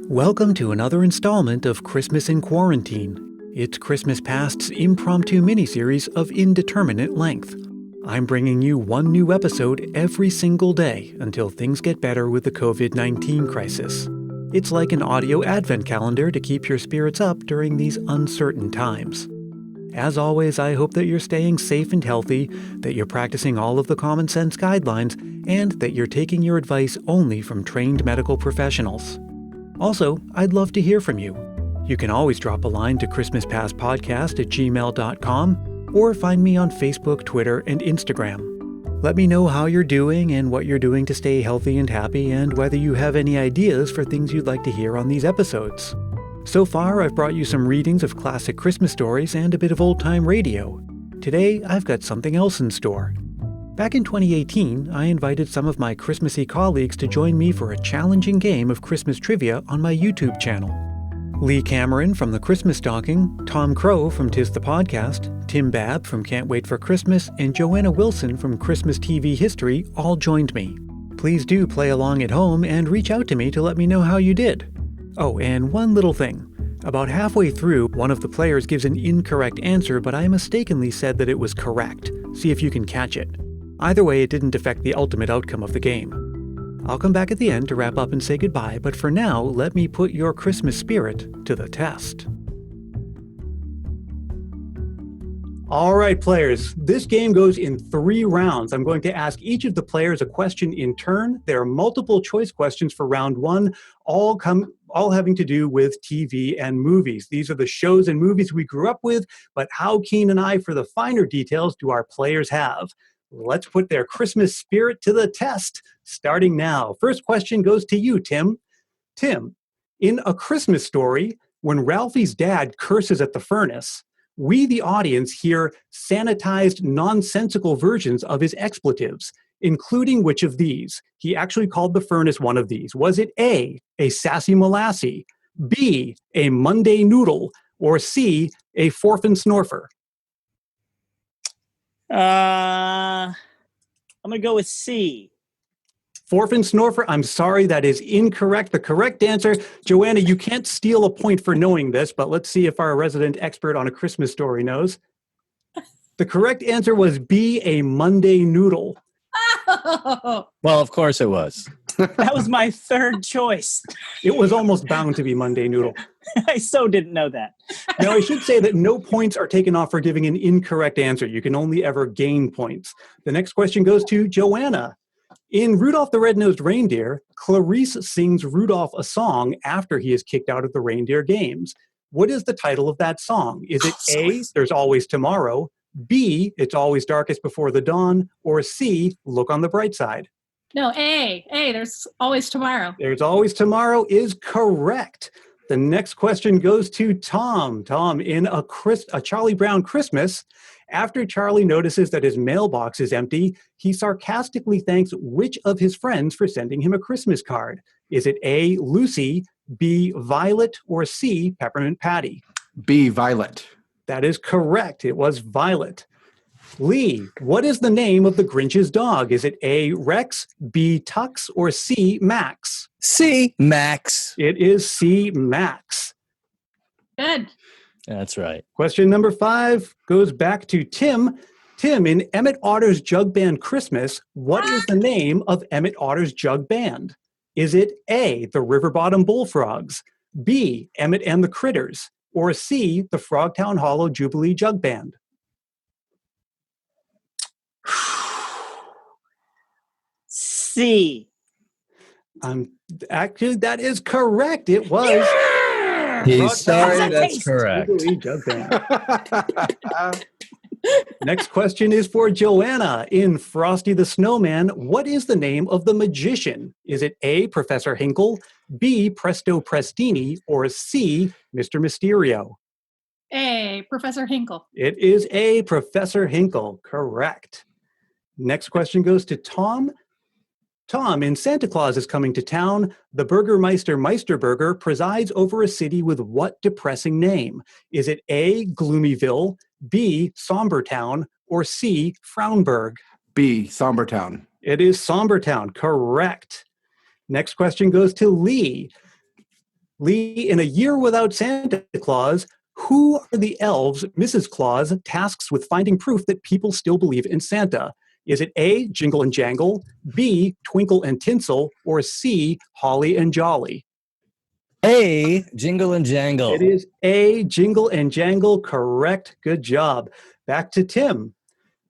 Welcome to another installment of Christmas in Quarantine. It's Christmas Past's impromptu miniseries of indeterminate length. I'm bringing you one new episode every single day until things get better with the COVID-19 crisis. It's like an audio advent calendar to keep your spirits up during these uncertain times. As always, I hope that you're staying safe and healthy, that you're practicing all of the common sense guidelines, and that you're taking your advice only from trained medical professionals. Also, I'd love to hear from you. You can always drop a line to christmaspastpodcast@gmail.com or find me on Facebook, Twitter, and Instagram. Let me know how you're doing and what you're doing to stay healthy and happy, and whether you have any ideas for things you'd like to hear on these episodes. So far, I've brought you some readings of classic Christmas stories and a bit of old-time radio. Today, I've got something else in store. Back in 2018, I invited some of my Christmassy colleagues to join me for a challenging game of Christmas trivia on my YouTube channel. Lee Cameron from The Christmas Stocking, Thom Crowe from 'Tis the Podcast, Tim Babb from Can't Wait for Christmas, and Joanna Wilson from Christmas TV History all joined me. Please do play along at home and reach out to me to let me know how you did. Oh, and one little thing. About halfway through, one of the players gives an incorrect answer, but I mistakenly said that it was correct. See if you can catch it. Either way, it didn't affect the ultimate outcome of the game. I'll come back at the end to wrap up and say goodbye, but for now, let me put your Christmas spirit to the test. All right, players, this game goes in 3 rounds. I'm going to ask each of the players a question in turn. There are multiple choice questions for round 1, all having to do with TV and movies. These are the shows and movies we grew up with, but how keen an eye for the finer details do our players have? Let's put their Christmas spirit to the test, starting now. First question goes to you, Tim. Tim, in A Christmas Story, when Ralphie's dad curses at the furnace, we, the audience, hear sanitized, nonsensical versions of his expletives, including which of these? He actually called the furnace one of these. Was it A, sassy molassie, B, a Monday noodle, or C, a forfin snorfer? I'm going to go with C. Forfin snorfer, I'm sorry, that is incorrect. The correct answer, Joanna, you can't steal a point for knowing this, but let's see if our resident expert on A Christmas Story knows. The correct answer was B, a Monday noodle. Oh, Well, of course it was. that was my third choice. It was almost bound to be Monday noodle. I so didn't know that. Now, I should say that no points are taken off for giving an incorrect answer. You can only ever gain points. The next question goes to Joanna. In Rudolph the Red-Nosed Reindeer, Clarice sings Rudolph a song after he is kicked out of the reindeer games. What is the title of that song? Is it A, There's Always Tomorrow, B, It's Always Darkest Before the Dawn, or C, Look on the Bright Side? No, A, There's Always Tomorrow. There's Always Tomorrow is correct. The next question goes to Tom. Tom, in a Charlie Brown Christmas, after Charlie notices that his mailbox is empty, he sarcastically thanks which of his friends for sending him a Christmas card? Is it A, Lucy, B, Violet, or C, Peppermint Patty? B, Violet. That is correct. It was Violet. Lee, what is the name of the Grinch's dog? Is it A, Rex, B, Tux, or C, Max? C, Max. It is C, Max. Good. That's right. Question number 5 goes back to Tim. Tim, in Emmett Otter's Jug Band Christmas, what is the name of Emmett Otter's jug band? Is it A, the River Bottom Bullfrogs, B, Emmett and the Critters, or C, the Frogtown Hollow Jubilee Jug Band? C. Actually, that is correct. It was. Yeah! He's sorry, How's that that's taste? correct. Jubilee Jug Band. Next question is for Joanna. In Frosty the Snowman, what is the name of the magician? Is it A, Professor Hinkle, B, Presto Prestini, or C, Mr. Mysterio? A, Professor Hinkle. It is A, Professor Hinkle. Correct. Next question goes to Tom. Tom, in Santa Claus is Coming to Town, the Burgermeister Meisterburger presides over a city with what depressing name? Is it A, Gloomyville, B, Sombertown, or C, Frownburg? B, Sombertown. It is Sombertown. Correct. Next question goes to Lee. Lee, in A Year Without Santa Claus, who are the elves Mrs. Claus tasks with finding proof that people still believe in Santa? Is it A, Jingle and Jangle, B, Twinkle and Tinsel, or C, Holly and Jolly? A, Jingle and Jangle. It is A, Jingle and Jangle. Correct. Good job. Back to Tim.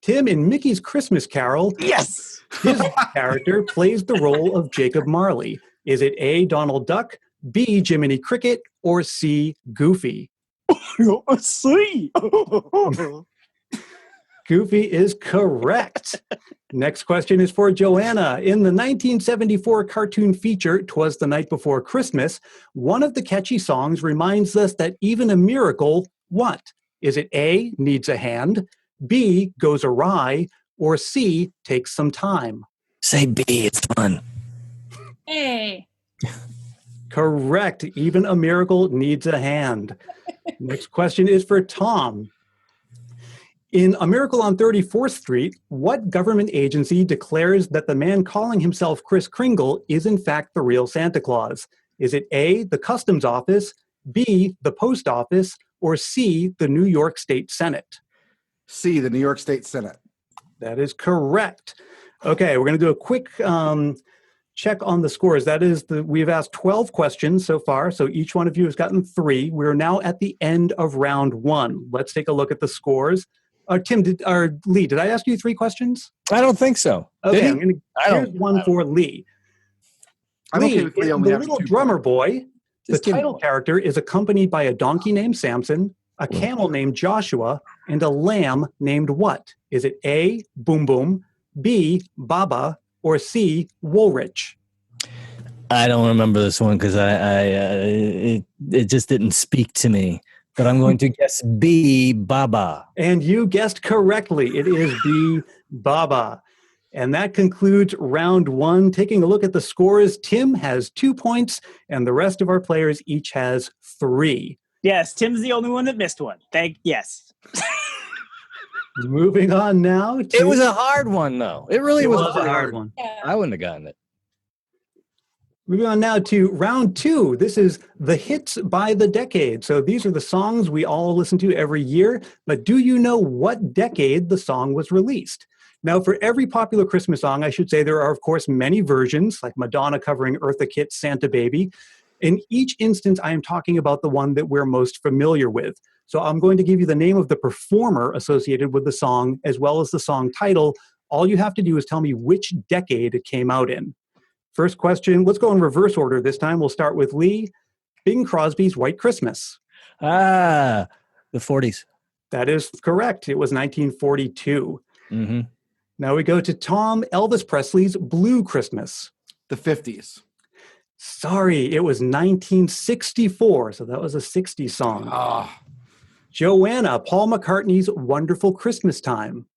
Tim, in Mickey's Christmas Carol, Yes. his character plays the role of Jacob Marley. Is it A, Donald Duck, B, Jiminy Cricket, or C, Goofy? See. Goofy is correct. Next question is for Joanna. In the 1974 cartoon feature, 'Twas the Night Before Christmas, one of the catchy songs reminds us that even a miracle, what? Is it A, needs a hand, B, goes awry, or C, takes some time? Say B, it's fun. A. Correct. Even a miracle needs a hand. Next question is for Tom. In A Miracle on 34th Street, what government agency declares that the man calling himself Kris Kringle is in fact the real Santa Claus? Is it A, the Customs Office, B, the Post Office, or C, the New York State Senate? C, the New York State Senate. That is correct. Okay, we're going to do a quick check on the scores. We've asked 12 questions so far, so each one of you has gotten 3. We're now at the end of round 1. Let's take a look at the scores. Lee, did I ask you 3 questions? I don't think so. Okay, Did he? here's one for Lee. I'm okay with Lee in only The having Little 2 Drummer points. Boy, the Just give me title one. character is accompanied by a donkey named Samson, a camel named Joshua, and a lamb named what? Is it A, Boom Boom, B, Baba, or C, Woolrich? I don't remember this one because it just didn't speak to me. But I'm going to guess B, Baba. And you guessed correctly. It is B, Baba. And that concludes round 1. Taking a look at the scores, Tim has 2 points, and the rest of our players each has 3. Yes, Tim's the only one that missed one. Yes. Moving on now. It was a hard one, though. It really was a hard one. Yeah. I wouldn't have gotten it. Moving on now to round 2. This is the hits by the decade. So these are the songs we all listen to every year, but do you know what decade the song was released? Now, for every popular Christmas song, I should say there are, of course, many versions, like Madonna covering Eartha Kitt's Santa Baby. In each instance, I am talking about the one that we're most familiar with. So I'm going to give you the name of the performer associated with the song, as well as the song title. All you have to do is tell me which decade it came out in. First question, let's go in reverse order this time. We'll start with Lee. Bing Crosby's White Christmas. The 40s. That is correct. It was 1942. Mm-hmm. Now we go to Tom. Elvis Presley's Blue Christmas. The 50s. Sorry, it was 1964. So that was a 60s song. Ah, Joanna, Paul McCartney's Wonderful Christmas Time.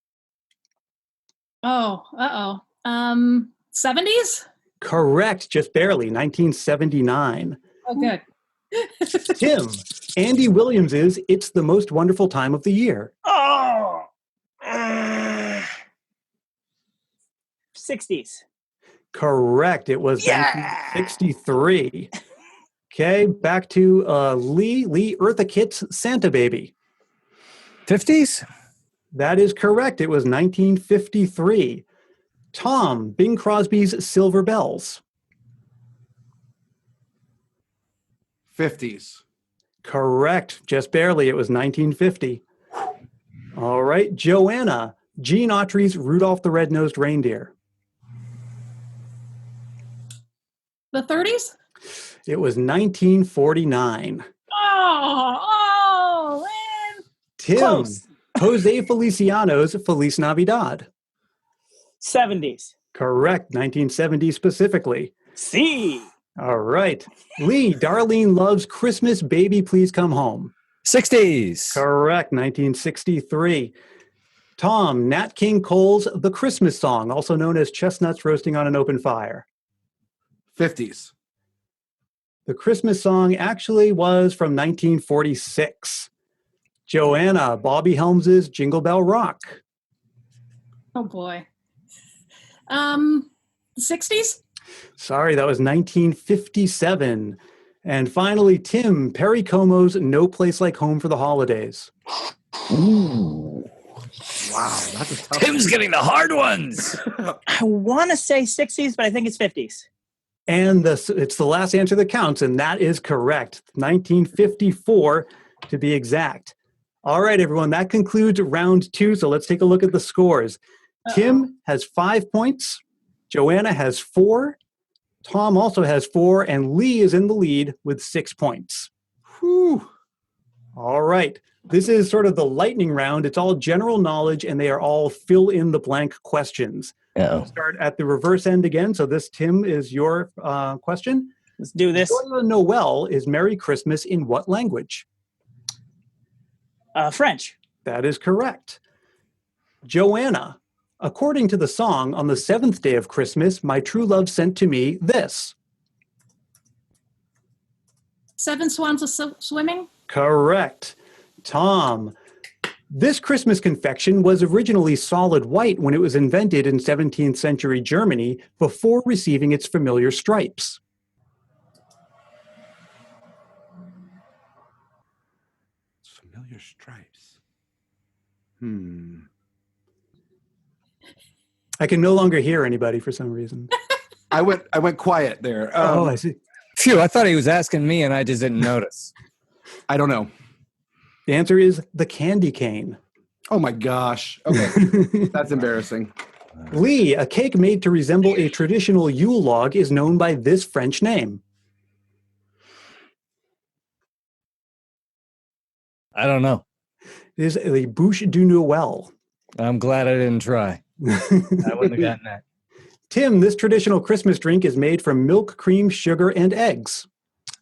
Oh, 70s? Correct, just barely, 1979. Oh, good. Tim, Andy Williams's It's the Most Wonderful Time of the Year. Oh. 60s. Correct, it was 1963. Okay, back to Lee Eartha Kitt's Santa Baby. 50s? That is correct, it was 1953. Tom, Bing Crosby's Silver Bells. 50s. Correct, just barely, it was 1950. All right, Joanna, Gene Autry's Rudolph the Red-Nosed Reindeer. The 30s? It was 1949. Oh, man. Tim, Close. Jose Feliciano's Feliz Navidad. 70s. Correct, 1970 specifically. C. All right. Lee, Darlene Love's Christmas Baby Please Come Home. 60s. Correct, 1963. Tom, Nat King Cole's The Christmas Song, also known as Chestnuts Roasting on an Open Fire. 50s. The Christmas song actually was from 1946. Joanna, Bobby Helms's Jingle Bell Rock. Oh, boy. 60s? Sorry, that was 1957. And finally, Tim, Perry Como's No Place Like Home for the Holidays. Ooh. Wow, that's a tough Tim's one. getting the hard ones. I want to say 60s, but I think it's 50s. And it's the last answer that counts, and that is correct. 1954 to be exact. All right, everyone, that concludes round 2. So let's take a look at the scores. Tim has 5 points. Joanna has 4. Thom also has 4, and Lee is in the lead with 6 points. Whew. All right. This is sort of the lightning round. It's all general knowledge, and they are all fill-in-the-blank questions. Uh-oh. We'll start at the reverse end again. So this, Tim, is your question. Let's do this. Joyeux Noel is Merry Christmas in what language? French. That is correct. Joanna, according to the song, on the 7th day of Christmas, my true love sent to me this. 7 swans swimming. Correct. Thom, this Christmas confection was originally solid white when it was invented in 17th century Germany before receiving its familiar stripes. Familiar stripes. I can no longer hear anybody for some reason. I went quiet there. I see. Phew, I thought he was asking me and I just didn't notice. I don't know. The answer is the candy cane. Oh my gosh. Okay, that's embarrassing. Lee, a cake made to resemble a traditional Yule log is known by this French name. I don't know. It is the bûche du Noël. I'm glad I didn't try. I wouldn't have gotten that. Tim, this traditional Christmas drink is made from milk, cream, sugar, and eggs.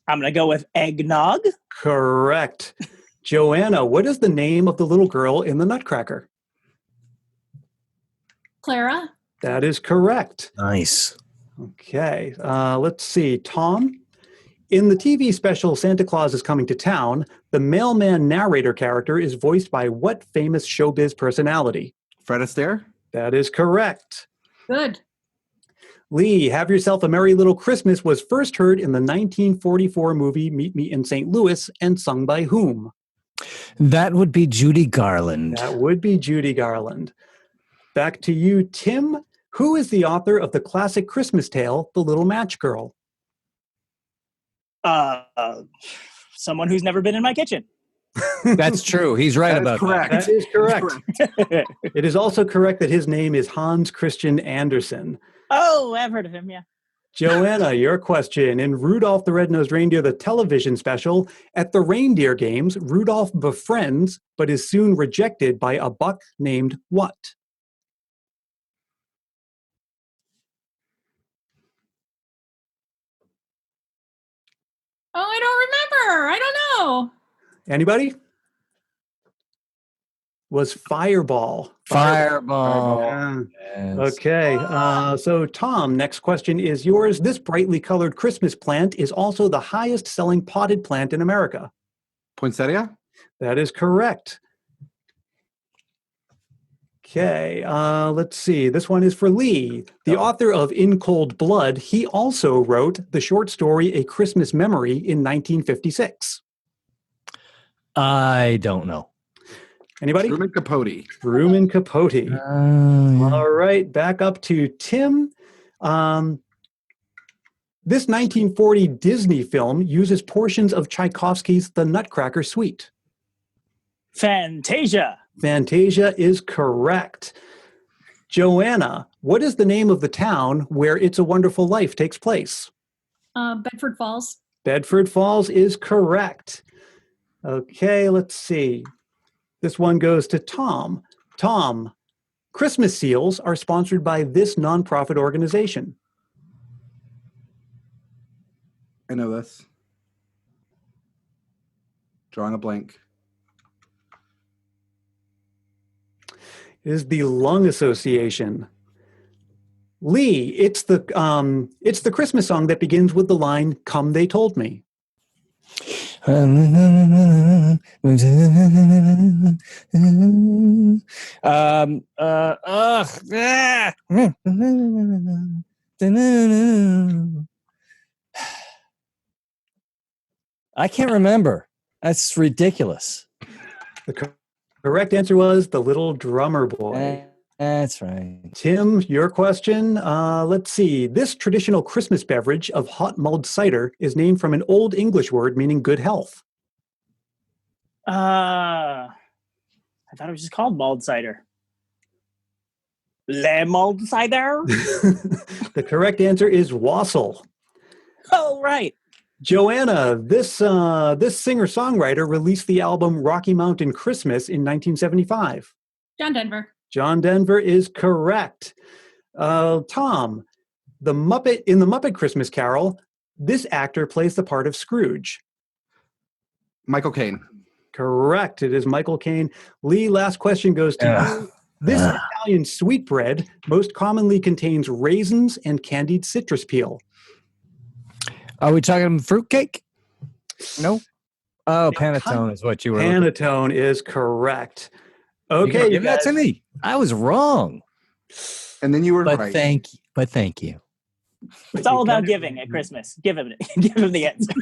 I'm going to go with eggnog. Correct. Joanna, what is the name of the little girl in the Nutcracker? Clara. That is correct. Nice. Okay, let's see. Thom, in the TV special Santa Claus is Coming to Town, the mailman narrator character is voiced by what famous showbiz personality? Fred Astaire? That is correct. Good. Lee, Have Yourself a Merry Little Christmas was first heard in the 1944 movie Meet Me in St. Louis and sung by whom? That would be Judy Garland. That would be Judy Garland. Back to you, Tim. Who is the author of the classic Christmas tale, The Little Match Girl? Someone who's never been in my kitchen. That's true. He's right That is about correct. That is correct. Correct. It is also correct that his name is Hans Christian Andersen. Oh, I've heard of him, yeah. Joanna, your question. In Rudolph the Red-Nosed Reindeer, the television special, at the reindeer games, Rudolph befriends but is soon rejected by a buck named what? Oh, I don't remember. I don't know. Anybody? Was Fireball. Fireball. Yeah. Yes. Okay, so Thom, next question is yours. This brightly colored Christmas plant is also the highest selling potted plant in America. Poinsettia? That is correct. Okay, let's see. This one is for Lee. The author of In Cold Blood, he also wrote the short story A Christmas Memory in 1956. I don't know. Anybody? Truman Capote. Truman Capote. All right, back up to Tim. This 1940 Disney film uses portions of Tchaikovsky's The Nutcracker Suite. Fantasia. Fantasia is correct. Joanna, what is the name of the town where It's a Wonderful Life takes place? Bedford Falls. Bedford Falls is correct. Okay, let's see. This one goes to Thom. Thom, Christmas seals are sponsored by this nonprofit organization. I know this. Drawing a blank. It is the Lung Association. Lee, it's the Christmas song that begins with the line, "Come They Told Me." I can't remember. That's ridiculous. The correct answer was The Little Drummer Boy. That's right. Tim, your question. Let's see. This traditional Christmas beverage of hot mulled cider is named from an Old English word meaning good health. I thought it was just called mulled cider. Le mulled cider? The correct answer is wassail. Oh, right. Joanna, this singer-songwriter released the album Rocky Mountain Christmas in 1975. John Denver. John Denver is correct. Tom, in the Muppet Christmas Carol, this actor plays the part of Scrooge. Michael Caine. Correct. It is Michael Caine. Lee, last question goes to you. This Italian sweetbread most commonly contains raisins and candied citrus peel. Are we talking fruitcake? No. Oh, panettone is what you were. Panettone is correct. Okay, give that to me. I was wrong. And then you were But right. thank you. It's all about giving at Christmas. Give him the answer.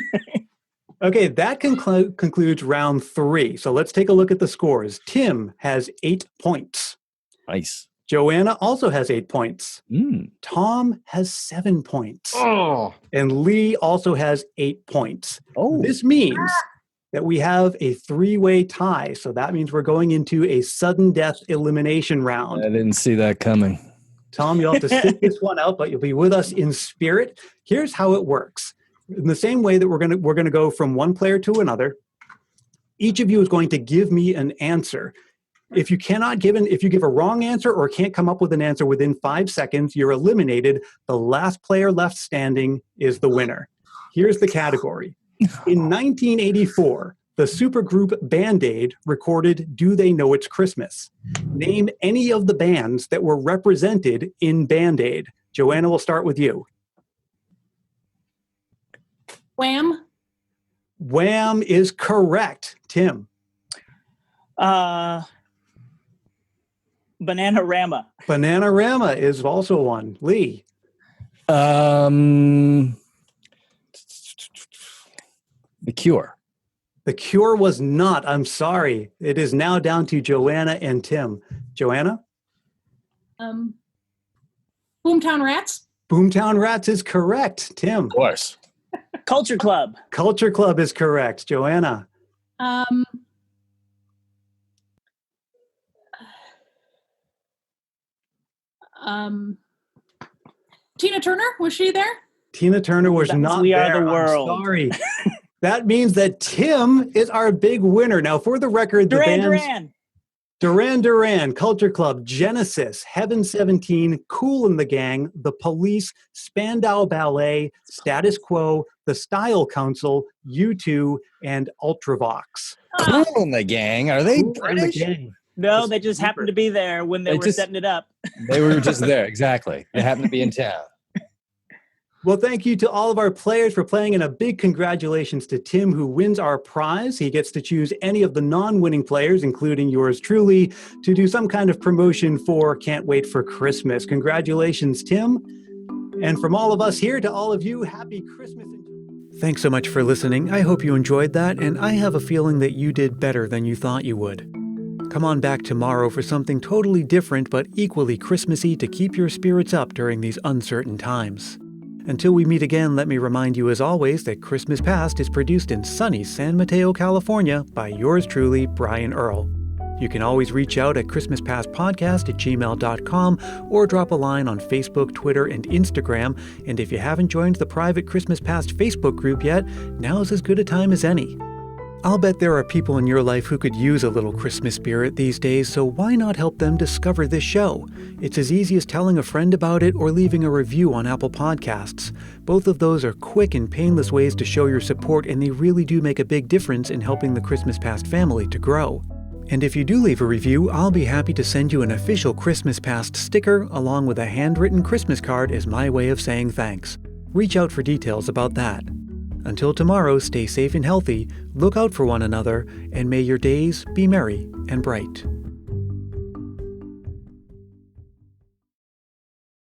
Okay, that concludes round 3. So let's take a look at the scores. Tim has 8 points. Nice. Joanna also has 8 points. Mm. Tom has 7 points. Oh, And Lee also has 8 points. Oh. This means that we have a 3-way tie. So that means we're going into a sudden death elimination round. I didn't see that coming. Tom, you'll have to sit this one out, but you'll be with us in spirit. Here's how it works. In the same way that we're going to go from one player to another, each of you is going to give me an answer. If you give a wrong answer or can't come up with an answer within 5 seconds, you're eliminated. The last player left standing is the winner. Here's the category. In 1984, the supergroup Band-Aid recorded Do They Know It's Christmas? Name any of the bands that were represented in Band-Aid. Joanna, we'll start with you. Wham. Wham is correct. Tim. Bananarama. Bananarama is also one. Lee. The Cure. The Cure was not. I'm sorry. It is now down to Joanna and Tim. Joanna? Boomtown Rats. Boomtown Rats is correct. Tim. Of course. Culture Club. Culture Club is correct. Joanna. Tina Turner, was she there? Tina Turner was not We there. Are the World. I'm sorry. That means that Tim is our big winner. Now, for the record, the bands Duran Duran, Culture Club, Genesis, Heaven 17, Kool and the Gang, The Police, Spandau Ballet, Status Quo, The Style Council, U2, and Ultravox. Kool and the Gang. Are they Kool and the British? Gang. No, they just happened to be there when they were setting it up. They were just there. Exactly. They happened to be in town. Well, thank you to all of our players for playing, and a big congratulations to Tim, who wins our prize. He gets to choose any of the non-winning players, including yours truly, to do some kind of promotion for Can't Wait for Christmas. Congratulations, Tim. And from all of us here to all of you, happy Christmas. Thanks so much for listening. I hope you enjoyed that, and I have a feeling that you did better than you thought you would. Come on back tomorrow for something totally different but equally Christmassy to keep your spirits up during these uncertain times. Until we meet again, let me remind you as always that Christmas Past is produced in sunny San Mateo, California by yours truly, Brian Earl. You can always reach out at christmaspastpodcast@gmail.com or drop a line on Facebook, Twitter, and Instagram. And if you haven't joined the private Christmas Past Facebook group yet, now's as good a time as any. I'll bet there are people in your life who could use a little Christmas spirit these days, so why not help them discover this show? It's as easy as telling a friend about it or leaving a review on Apple Podcasts. Both of those are quick and painless ways to show your support, and they really do make a big difference in helping the Christmas Past family to grow. And if you do leave a review, I'll be happy to send you an official Christmas Past sticker along with a handwritten Christmas card as my way of saying thanks. Reach out for details about that. Until tomorrow, stay safe and healthy, look out for one another, and may your days be merry and bright.